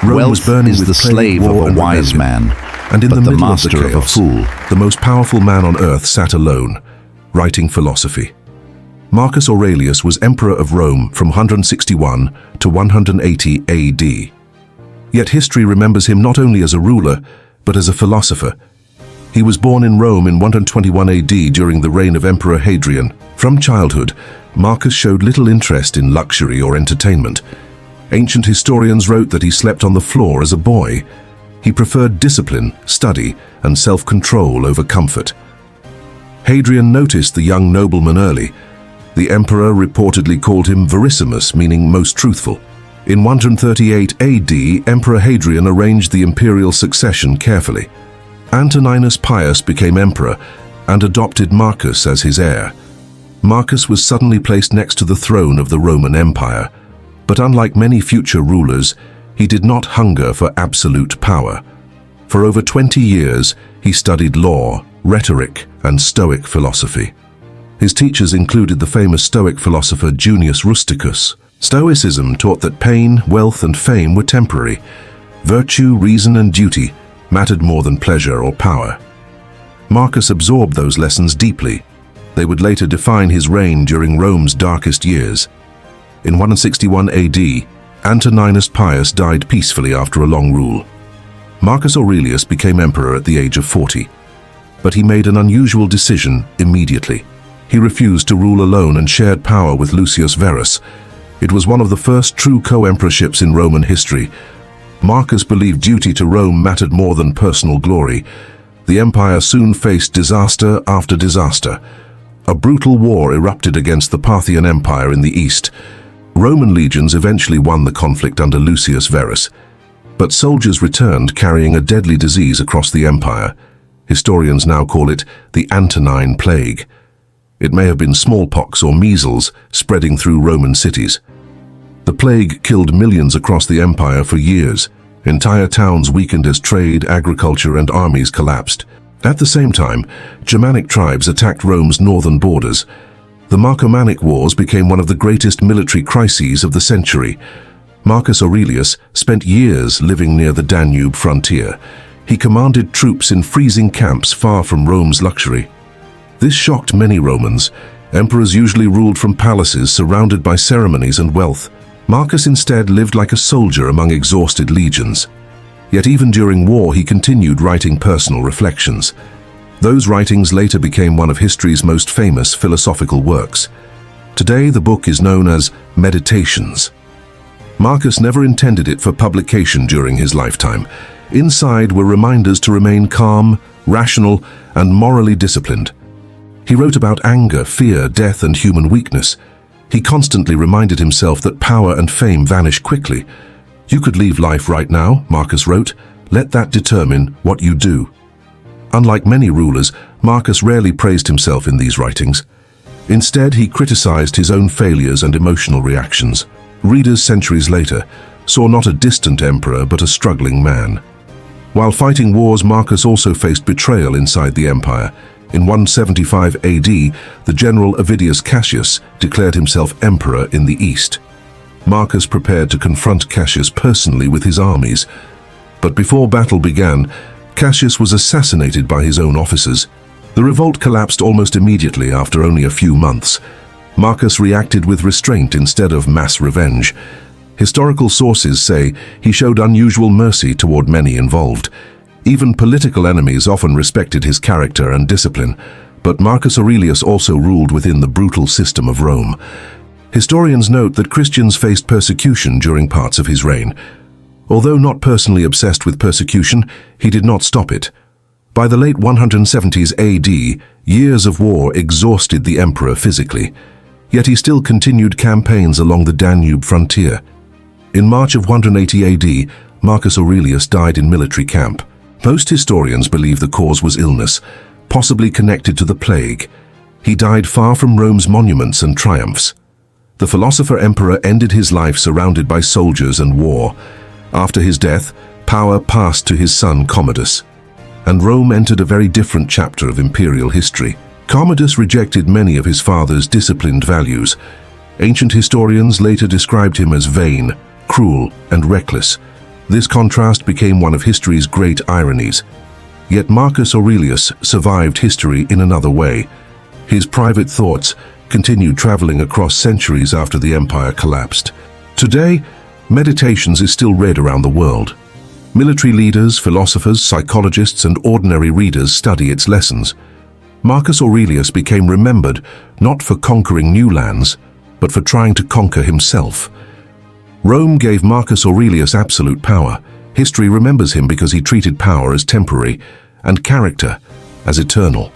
Wealth is the slave of a wise man, and in but the the middle master of the chaos, of a fool. the most powerful man on earth sat alone, writing philosophy. Marcus Aurelius was emperor of Rome from 161 to 180 AD. Yet history remembers him not only as a ruler, but as a philosopher. He was born in Rome in 121 AD during the reign of Emperor Hadrian. From childhood, Marcus showed little interest in luxury or entertainment. Ancient historians wrote that he slept on the floor as a boy. He preferred discipline, study, and self-control over comfort. Hadrian noticed the young nobleman early. The emperor reportedly called him verissimus, meaning most truthful. In 138 AD, Emperor Hadrian arranged the imperial succession carefully. Antoninus Pius became emperor and adopted Marcus as his heir. Marcus was suddenly placed next to the throne of the Roman Empire. But unlike many future rulers, he did not hunger for absolute power. For over 20 years, he studied law, rhetoric, and Stoic philosophy. His teachers included the famous Stoic philosopher Junius Rusticus. Stoicism taught that pain, wealth, and fame were temporary. Virtue, reason, and duty mattered more than pleasure or power. Marcus absorbed those lessons deeply. They would later define his reign during Rome's darkest years. In 161 AD, Antoninus Pius died peacefully after a long rule. Marcus Aurelius became emperor at the age of 40. But he made an unusual decision immediately. He refused to rule alone and shared power with Lucius Verus. It was one of the first true co-emperorships in Roman history. Marcus believed duty to Rome mattered more than personal glory. The empire soon faced disaster after disaster. A brutal war erupted against the Parthian Empire in the east. Roman legions eventually won the conflict under Lucius Verus, but soldiers returned carrying a deadly disease across the empire. Historians now call it the Antonine Plague. It may have been smallpox or measles spreading through Roman cities. The plague killed millions across the empire for years. Entire towns weakened as trade, agriculture, and armies collapsed. At the same time, Germanic tribes attacked Rome's northern borders. The Marcomannic Wars became one of the greatest military crises of the century. Marcus Aurelius spent years living near the Danube frontier. He commanded troops in freezing camps far from Rome's luxury. This shocked many Romans. Emperors usually ruled from palaces surrounded by ceremonies and wealth. Marcus instead lived like a soldier among exhausted legions. Yet even during war he continued writing personal reflections. Those writings later became one of history's most famous philosophical works. Today the book is known as Meditations. Marcus never intended it for publication during his lifetime. Inside were reminders to remain calm, rational, and morally disciplined. He wrote about anger, fear, death, and human weakness. He constantly reminded himself that power and fame vanish quickly. "You could leave life right now," Marcus wrote. "Let that determine what you do." Unlike many rulers, Marcus rarely praised himself in these writings. Instead, he criticized his own failures and emotional reactions. Readers centuries later saw not a distant emperor but a struggling man. While fighting wars, Marcus also faced betrayal inside the empire. In 175 AD, the general Avidius Cassius declared himself emperor in the east. Marcus prepared to confront Cassius personally with his armies. But before battle began, Cassius was assassinated by his own officers. The revolt collapsed almost immediately after only a few months. Marcus reacted with restraint instead of mass revenge. Historical sources say he showed unusual mercy toward many involved. Even political enemies often respected his character and discipline, but Marcus Aurelius also ruled within the brutal system of Rome. Historians note that Christians faced persecution during parts of his reign. Although not personally obsessed with persecution, he did not stop it. By the late 170s AD, years of war exhausted the emperor physically. Yet he still continued campaigns along the Danube frontier. In March of 180 AD, Marcus Aurelius died in military camp. Most historians believe the cause was illness, possibly connected to the plague. He died far from Rome's monuments and triumphs. The philosopher-emperor ended his life surrounded by soldiers and war. After his death, power passed to his son Commodus, and Rome entered a very different chapter of imperial history. Commodus rejected many of his father's disciplined values. Ancient historians later described him as vain, cruel, and reckless. This contrast became one of history's great ironies. Yet Marcus Aurelius survived history in another way. His private thoughts continued traveling across centuries after the empire collapsed. Today, Meditations is still read around the world. Military leaders, philosophers, psychologists, and ordinary readers study its lessons. Marcus Aurelius became remembered not for conquering new lands, but for trying to conquer himself. Rome gave Marcus Aurelius absolute power. History remembers him because he treated power as temporary and character as eternal.